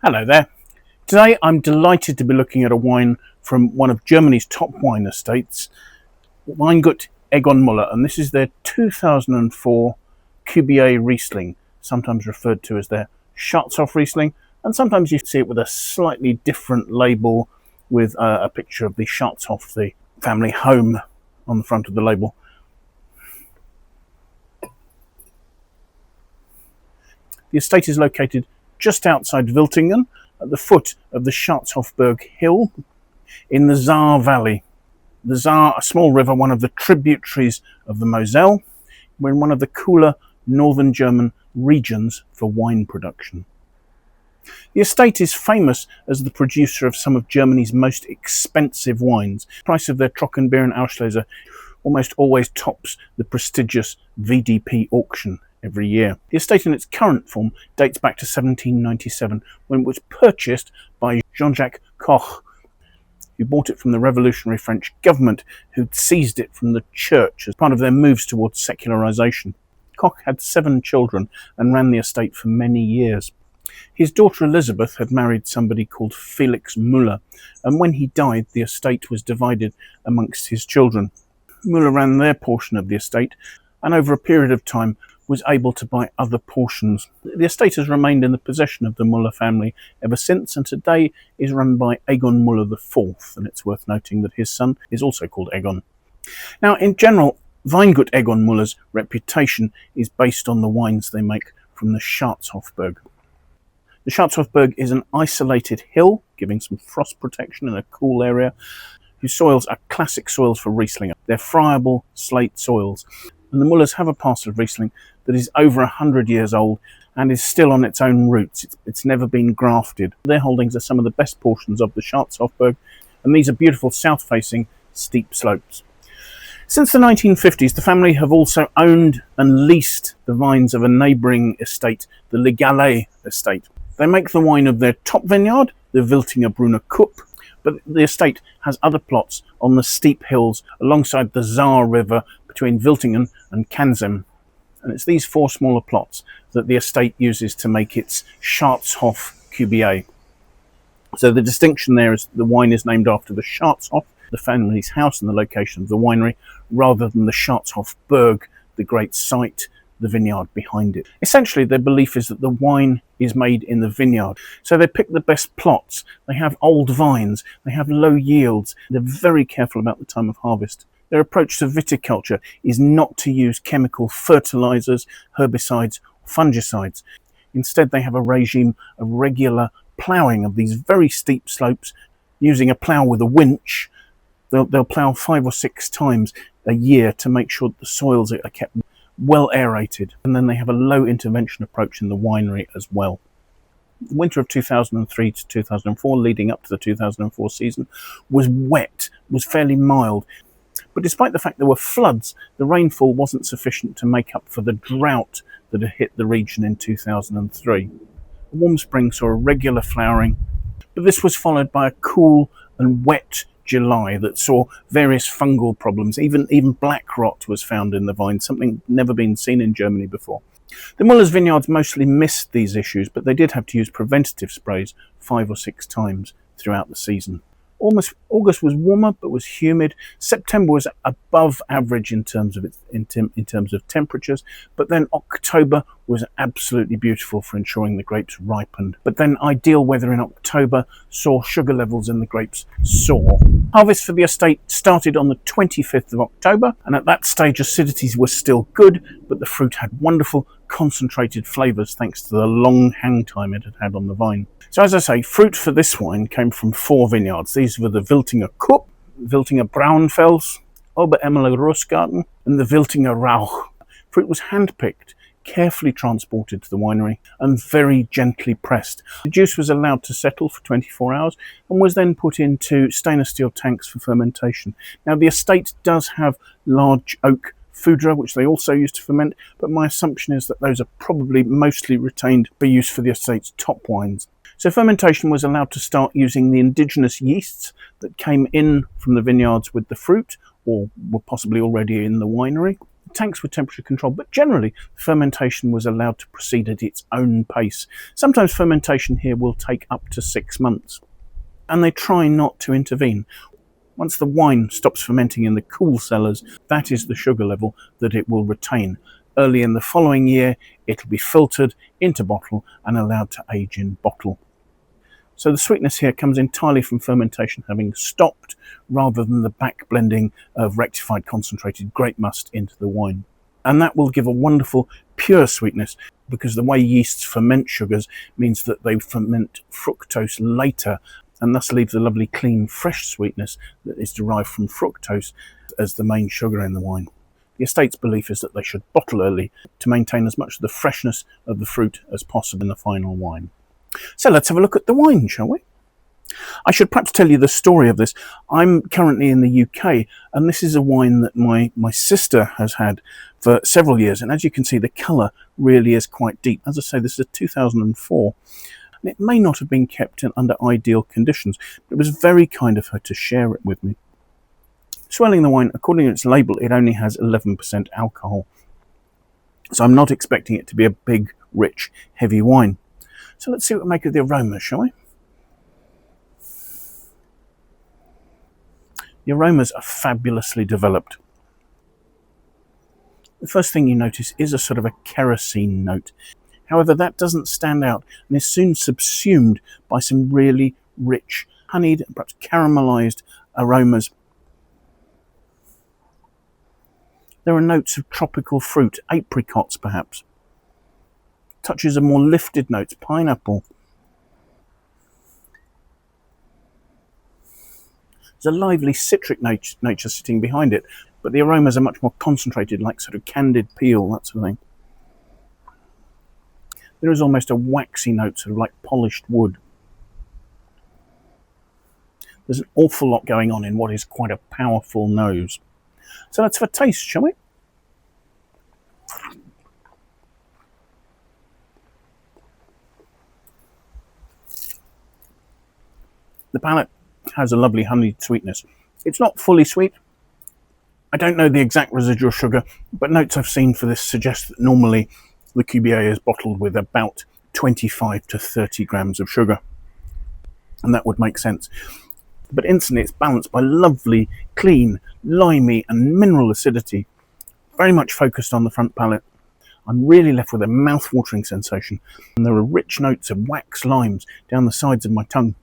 Hello there. Today I'm delighted to be looking at a wine from one of Germany's top wine estates, Weingut Egon Müller, and this is their 2004 QbA Riesling, sometimes referred to as their Schartzhof Riesling, and sometimes you see it with a slightly different label with a picture of the Schartzhof, the family home, on the front of the label. The estate is located just outside Wiltingen, at the foot of the Scharzhofberg hill in the Saar Valley. The Saar, a small river, one of the tributaries of the Mosel. We're in one of the cooler northern German regions for wine production. The estate is famous as the producer of some of Germany's most expensive wines. The price of their Trockenbeer and Auslese almost always tops the prestigious VDP auction every year. The estate in its current form dates back to 1797, when it was purchased by Jean-Jacques Koch, who bought it from the revolutionary French government, who'd seized it from the church as part of their moves towards secularization. Koch had 7 children and ran the estate for many years. His daughter Elizabeth had married somebody called Felix Muller, and when he died, the estate was divided amongst his children. Muller ran their portion of the estate, and over a period of time was able to buy other portions. The estate has remained in the possession of the Müller family ever since, and today is run by Egon Müller IV, and it's worth noting that his son is also called Egon. Now, in general, Weingut Egon Müller's reputation is based on the wines they make from the Scharzhofberg. The Scharzhofberg is an isolated hill, giving some frost protection in a cool area, whose soils are classic soils for Riesling. They're friable slate soils. And the Müllers have a parcel of Riesling that is over 100 years old and is still on its own roots. It's never been grafted. Their holdings are some of the best portions of the Scharzhofberg, and these are beautiful south-facing steep slopes. Since the 1950s, the family have also owned and leased the vines of a neighbouring estate, the Galais estate. They make the wine of their top vineyard, the Wiltinger QbA, but the estate has other plots on the steep hills alongside the Saar River between Wiltingen and Geisenheim. And it's these 4 smaller plots that the estate uses to make its Schartzhof QbA. So the distinction there is the wine is named after the Schartzhof, the family's house and the location of the winery, rather than the Scharzhofberg, the great site, the vineyard behind it. Essentially, their belief is that the wine is made in the vineyard. So they pick the best plots. They have old vines. They have low yields. They're very careful about the time of harvest. Their approach to viticulture is not to use chemical fertilizers, herbicides, or fungicides. Instead, they have a regime of regular ploughing of these very steep slopes using a plough with a winch. They'll plough 5 or 6 times a year to make sure that the soils are kept well aerated. And then they have a low intervention approach in the winery as well. The winter of 2003 to 2004, leading up to the 2004 season, was wet, was fairly mild. But despite the fact there were floods, the rainfall wasn't sufficient to make up for the drought that had hit the region in 2003. A warm spring saw a regular flowering, but this was followed by a cool and wet July that saw various fungal problems. Even black rot was found in the vine, something never been seen in Germany before. The Müller's vineyards mostly missed these issues, but they did have to use preventative sprays 5 or 6 times throughout the season. August was warmer but was humid. September was above average in terms of temperatures, but then October was absolutely beautiful for ensuring the grapes ripened. But then ideal weather in October saw sugar levels in the grapes soar. Harvest for the estate started on the 25th of October, and at that stage acidities were still good, but the fruit had wonderful concentrated flavours thanks to the long hang time it had had on the vine. So as I say, fruit for this wine came from 4 vineyards. These were the Wiltinger QbA, Wiltinger Braunfels, Oberämmeler Rosgarten, and the Wiltinger Rauch. Fruit was hand-picked, carefully transported to the winery, and very gently pressed. The juice was allowed to settle for 24 hours and was then put into stainless steel tanks for fermentation. Now, the estate does have large oak foudre, which they also use to ferment, but my assumption is that those are probably mostly retained for use for the estate's top wines. So fermentation was allowed to start using the indigenous yeasts that came in from the vineyards with the fruit, or were possibly already in the winery. tanks were temperature controlled, but generally fermentation was allowed to proceed at its own pace. Sometimes fermentation here will take up to 6 months, and they try not to intervene. Once the wine stops fermenting in the cool cellars, that is the sugar level that it will retain. Early in the following year, it'll be filtered into bottle and allowed to age in bottle. So the sweetness here comes entirely from fermentation having stopped, rather than the back blending of rectified concentrated grape must into the wine. And that will give a wonderful pure sweetness, because the way yeasts ferment sugars means that they ferment fructose later, and thus leaves a lovely clean fresh sweetness that is derived from fructose as the main sugar in the wine. The estate's belief is that they should bottle early to maintain as much of the freshness of the fruit as possible in the final wine. So let's have a look at the wine, shall we? I should perhaps tell you the story of this. I'm currently in the UK, and this is a wine that my sister has had for several years, and as you can see, the colour really is quite deep. As I say, this is a 2004. It may not have been kept under ideal conditions, but it was very kind of her to share it with me. Swelling the wine, according to its label, it only has 11% alcohol. So I'm not expecting it to be a big, rich, heavy wine. So let's see what we make of the aromas, shall we? The aromas are fabulously developed. The first thing you notice is a sort of a kerosene note. However, that doesn't stand out and is soon subsumed by some really rich, honeyed, perhaps caramelized aromas. There are notes of tropical fruit, apricots perhaps. Touches of more lifted notes, pineapple. There's a lively citric nature sitting behind it, but the aromas are much more concentrated, like sort of candied peel, that sort of thing. There is almost a waxy note, sort of like polished wood. There's an awful lot going on in what is quite a powerful nose. So let's have a taste, shall we? The palate has a lovely honeyed sweetness. It's not fully sweet. I don't know the exact residual sugar, but notes I've seen for this suggest that normally the QbA is bottled with about 25 to 30 grams of sugar, and that would make sense. But instantly it's balanced by lovely, clean, limey and mineral acidity, very much focused on the front palate. I'm really left with a mouth-watering sensation, and there are rich notes of wax limes down the sides of my tongue.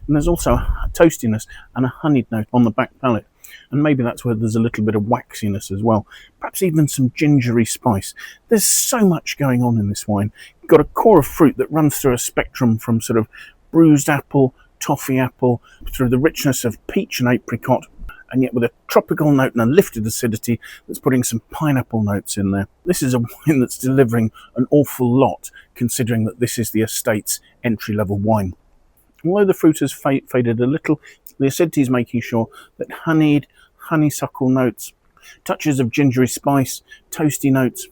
And there's also a toastiness and a honeyed note on the back palate, and maybe that's where there's a little bit of waxiness as well, perhaps even some gingery spice. There's so much going on in this wine. You've got a core of fruit that runs through a spectrum from sort of bruised apple, toffee apple, through the richness of peach and apricot, and yet with a tropical note and a lifted acidity that's putting some pineapple notes in there. This is a wine that's delivering an awful lot, considering that this is the estate's entry-level wine. Although the fruit has faded a little, the acidity is making sure that honeyed, honeysuckle notes, touches of gingery spice, toasty notes,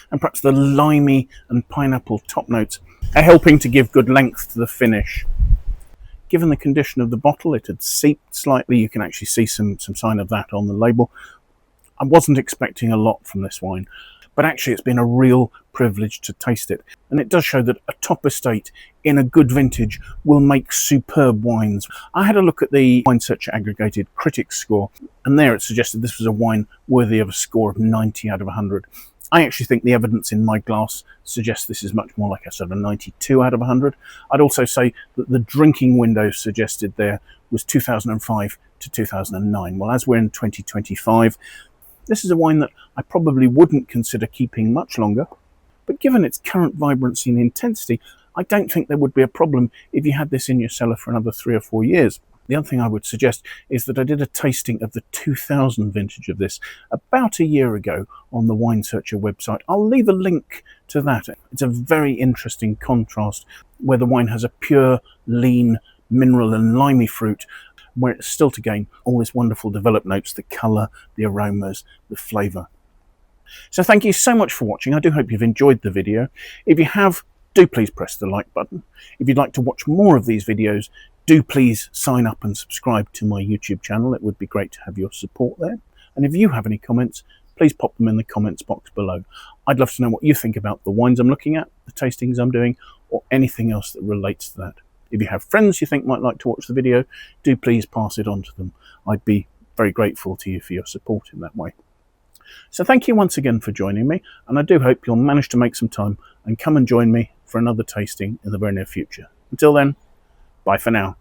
and perhaps the limey and pineapple top notes are helping to give good length to the finish. Given the condition of the bottle, it had seeped slightly. You can actually see some sign of that on the label. I wasn't expecting a lot from this wine, but actually it's been a real privilege to taste it. And it does show that a top estate in a good vintage will make superb wines. I had a look at the Wine Searcher aggregated critics score, and there it suggested this was a wine worthy of a score of 90 out of 100. I actually think the evidence in my glass suggests this is much more like a sort of 92 out of 100. I'd also say that the drinking window suggested there was 2005 to 2009. Well, as we're in 2025, this is a wine that I probably wouldn't consider keeping much longer, but given its current vibrancy and intensity, I don't think there would be a problem if you had this in your cellar for another 3 or 4 years. The other thing I would suggest is that I did a tasting of the 2000 vintage of this about a year ago on the Wine Searcher website. I'll leave a link to that. It's a very interesting contrast where the wine has a pure, lean, mineral and limey fruit, where it's still to gain all this wonderful developed notes, the colour, the aromas, the flavour. So thank you so much for watching. I do hope you've enjoyed the video. If you have, do please press the like button. If you'd like to watch more of these videos, do please sign up and subscribe to my YouTube channel. It would be great to have your support there. And if you have any comments, please pop them in the comments box below. I'd love to know what you think about the wines I'm looking at, the tastings I'm doing, or anything else that relates to that. If you have friends you think might like to watch the video, do please pass it on to them. I'd be very grateful to you for your support in that way. So thank you once again for joining me, and I do hope you'll manage to make some time and come and join me for another tasting in the very near future. Until then, bye for now.